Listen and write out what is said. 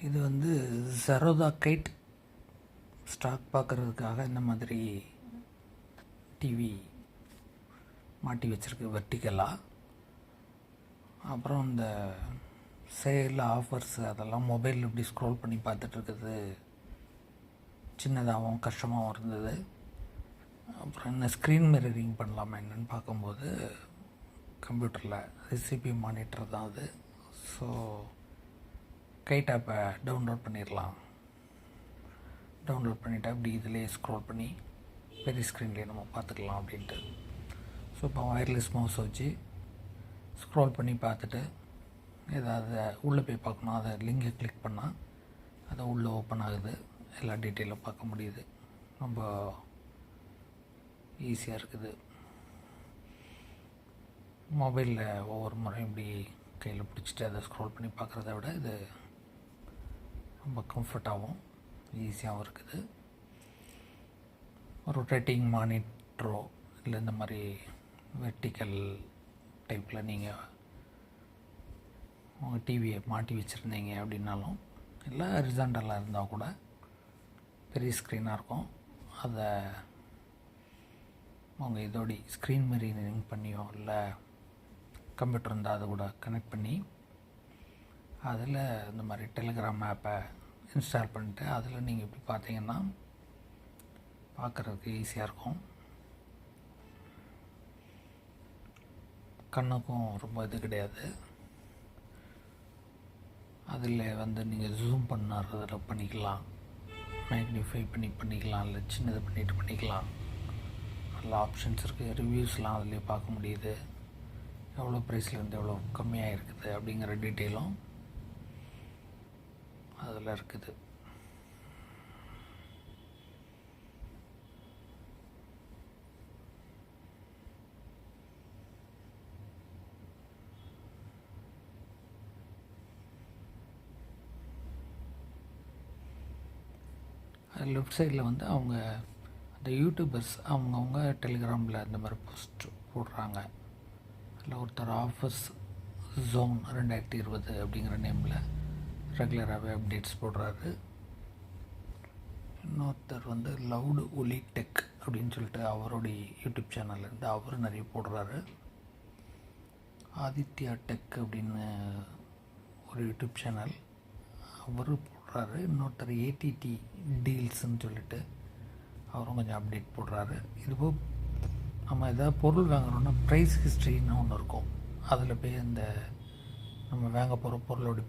இது வந்து சரோதா guide stock பார்க்குறதுக்காக இந்த மாதிரி டிவி மாட்டி வச்சுருக்கு வெர்டிக்கலாக. அப்புறம் இந்த சேல் ஆஃபர்ஸ் அதெல்லாம் மொபைலில் இப்படி ஸ்க்ரோல் பண்ணி பார்த்துட்ருக்குது சின்னதாகவும் கஷ்டமாகவும் இருந்தது. அப்புறம் என்ன ஸ்க்ரீன் மிரரிங் பண்ணலாமா என்னென்னு பார்க்கும்போது கம்ப்யூட்டரில் ரெசிபி மானிட்டர் தான் அது. ஸோ கைட் ஆப்பை டவுன்லோட் பண்ணிடலாம். டவுன்லோட் பண்ணிவிட்டு அப்படி இதிலே ஸ்க்ரோல் பண்ணி பெரிய ஸ்க்ரீன்லேயே நம்ம பார்த்துக்கலாம் அப்படின்ட்டு. ஸோ இப்போ வயர்லெஸ் மவுஸ் வச்சு ஸ்க்ரோல் பண்ணி பார்த்துட்டு ஏதாவது உள்ளே போய் பார்க்கணும், அதை லிங்கை கிளிக் பண்ணால் அதை உள்ளே ஓப்பன் ஆகுது, எல்லா டீட்டெயிலும் பார்க்க முடியுது. ரொம்ப ஈஸியாக இருக்குது. மொபைலில் ஒவ்வொரு முறையும் இப்படி கையில் பிடிச்சிட்டு அதை ஸ்க்ரோல் பண்ணி பார்க்குறத விட இது ரொம்ப கம்ஃபர்ட்டாகவும் ஈஸியாகவும் இருக்குது. ரொட்டேட்டிங் மானிட்டரோ இல்லை இந்த மாதிரி வெர்டிக்கல் டைப்பில் நீங்கள் உங்கள் டிவியை மாட்டி வச்சுருந்தீங்க அப்படின்னாலும் இல்லை ஹரிசாண்டலாக இருந்தால் கூட பெரிய ஸ்க்ரீனாக இருக்கும். அதை அவங்க இதோடி ஸ்க்ரீன் மிரரிங் பண்ணியோ இல்லை கம்ப்யூட்டர் இருந்தால் அதை கூட கனெக்ட் பண்ணி அதில் இந்த மாதிரி டெலிகிராம் ஆப்பை இன்ஸ்டால் பண்ணிவிட்டு அதில் நீங்கள் இப்படி பார்த்தீங்கன்னா பார்க்குறதுக்கு ஈஸியாக இருக்கும். கண்ணுக்கும் ரொம்ப இது கிடையாது. அதில் வந்து நீங்கள் ஜூம் பண்ணுறதில் பண்ணிக்கலாம், மேக்னிஃபை பண்ணிக்கலாம், இல்லை சின்னது பண்ணிக்கலாம். நல்ல ஆப்ஷன்ஸ் இருக்குது. ரிவ்யூஸ்லாம் அதிலே பார்க்க முடியுது. எவ்வளோ ப்ரைஸ்லேருந்து எவ்வளோ கம்மியாக இருக்குது அப்படிங்கிற டீட்டெயிலும் அதில் இருக்குது. லெஃப்ட் சைடில் வந்து அவங்க அந்த யூடியூபர்ஸ் அவங்கவுங்க டெலிகிராமில் இந்த மாதிரி போஸ்ட் போடுறாங்க. அதில் ஒருத்தர் ஆஃபர்ஸ் ஜோன் 2020 அப்படிங்கிற நேமில் ரெகுலராகவே அப்டேட்ஸ் போடுறாரு. இன்னொருத்தர் வந்து லவுடு ஒலி டெக் அப்படின்னு சொல்லிட்டு அவருடைய யூடியூப் சேனல்லேருந்து அவர் நிறைய போடுறாரு. ஆதித்யா டெக் அப்படின்னு ஒரு யூடியூப் சேனல் அவர் போடுறாரு. இன்னொருத்தர் ஏடிடி டீல்ஸ்ன்னு சொல்லிட்டு அவரும் கொஞ்சம் அப்டேட் போடுறாரு. இதுபோல் நம்ம எதாவது பொருள் வாங்குகிறோன்னா ப்ரைஸ் ஹிஸ்ட்ரின்னு ஒன்று இருக்கும். அதில் போய் அந்த நம்ம வாங்க போகிற பொருளோட